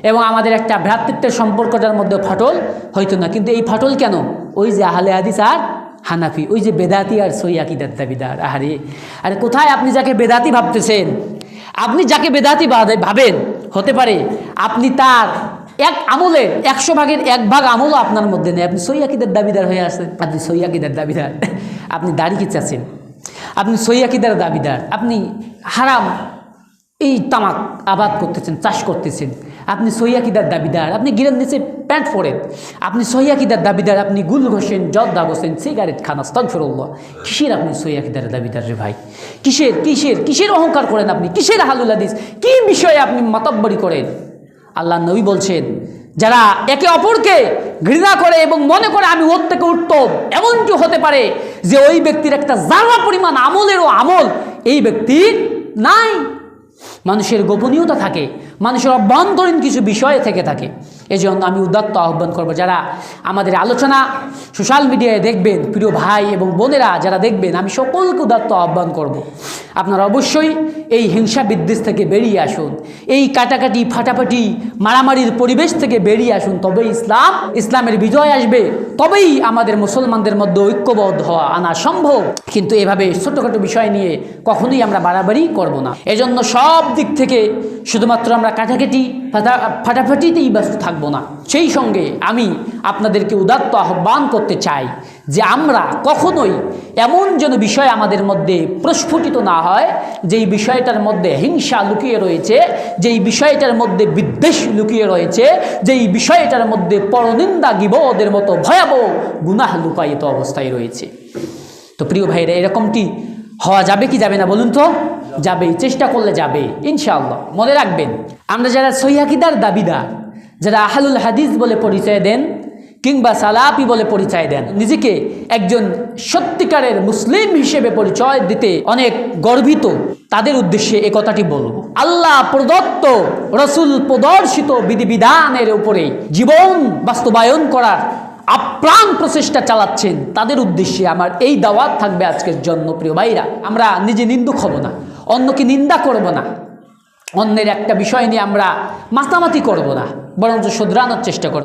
এবং আমাদের একটা ভ্রাতৃত্বের সম্পর্কটার মধ্যে ফাটল হইতো না। কিন্তু এই ফাটল কেন? ওই যে আহলে হাদিস আর হানাফি, ওই যে বেদাতি আর সহি আকীদার দাবিদার। আরে কোথায় আপনি যাকে বেদাতি ভাবতেছেন, আপনি যাকে বেদাতি ভাবেন, হতে পারে আপনি তার এক আমলের 100 ভাগের 1 ভাগ আমলও আপনার মধ্যে নেই। আপনি সহি আকীদার দাবিদার হয়ে আসেন। আপনি সহি আকীদার দাবিদার, আপনি দাড়ি চাচ্ছেন, আপনি সহি আকীদার দাবিদার, আপনি হারাম এই তামাক আবাদ করতেছেন, চাষ করতেছেন, আপনি সহি আকীদার দাবিদার। আপনি গিরের নিচে প্যান্ট পরেন, আপনি সহি আকীদার দাবিদার। আপনি গুল ঘষেন, জর্দা ঘষেন, সিগারেট খান, আস্তাগফিরুল্লাহ। কিসের আপনি সহি আকীদার দাবিদার রে ভাই? কিসের কিসের কিসের অহংকার করেন আপনি? কিসের আহলুল হাদিস? কি বিষয়ে আপনি মাতাব্বরি করেন? আল্লাহ নবী বলছেন, যারা একে অপরকে ঘৃণা করে এবং মনে করে আমি ওর থেকে উত্তম, এমনটি হতে পারে যে ওই ব্যক্তির একটা জাররা পরিমাণ আমলেরও আমল এই ব্যক্তির নাই। মানুষের গোপনীয়তা থাকে, মানুষের অভ্যন্তরীণ কিছু বিষয় থেকে থাকে। এই জন্য আমি উদাত্ত আহ্বান করব, যারা আমাদের আলোচনা সোশ্যাল মিডিয়ায় দেখবেন, প্রিয় ভাই এবং বোনেরা যারা দেখবেন, আমি সকলকে উদাত্ত আহ্বান করব, আপনারা অবশ্যই এই হিংসা বিদ্বেষ থেকে বেরিয়ে আসুন, এই কাটাকাটি ফাটাফাটি মারামারির পরিবেশ থেকে বেরিয়ে আসুন। তবেই ইসলামের বিজয় আসবে, তবেই আমাদের মুসলমানদের মধ্যে ঐক্যবদ্ধ হওয়া আনা সম্ভব। কিন্তু এভাবে ছোটখাটো বিষয় নিয়ে কখনোই আমরা বাড়াবাড়ি করব না। এজন্য সব দিক থেকে শুধুমাত্র আমরা কাটাকাটি ফাটাফাটিতেই ব্যস্ত থাকবো না। সেই সঙ্গে আমি আপনাদেরকে উদাত্ত আহ্বান করতে চাই যে আমরা কখনোই এমন যেন বিষয় আমাদের মধ্যে প্রস্ফুটিত না হয় যেই বিষয়টার মধ্যে হিংসা লুকিয়ে রয়েছে, যেই বিষয়টার মধ্যে বিদ্বেষ লুকিয়ে রয়েছে, যেই বিষয়টার মধ্যে পরনিন্দা গীবতের মতো ভয়াবহ গুনাহ লুকায়িত অবস্থায় রয়েছে। তো প্রিয় ভাইরা, এরকমটি হওয়া যাবে কি যাবে না বলুন তো? যাবে, চেষ্টা করলে যাবে ইনশাআল্লাহ। মনে রাখবেন, আমরা যারা সহিহ আকীদার দাবিদার, যারা আহলুল হাদিস বলে পরিচয় দেন কিংবা সালাফি বলে পরিচয় দেন, নিজেকে একজন সত্যিকারের মুসলিম হিসেবে পরিচয় দিতে অনেক গর্বিত, তাদের উদ্দেশ্যে এই কথাটি বলবো। আল্লাহ প্রদত্ত, রসুল প্রদর্শিত বিধিবিধানের উপরে জীবন বাস্তবায়ন করার আপ্রাণ প্রচেষ্টা চালাচ্ছেন, তাদের উদ্দেশ্যে আমার এই দাওয়াত থাকবে আজকের জন্য। প্রিয় ভাইরা, আমরা নিজে নিন্দুক হব না, অন্যকে নিন্দা করব না, অন্যের একটা বিষয় নিয়ে আমরা মাতামাতি করব না, বরঞ্চ শুধরানোর চেষ্টা করব।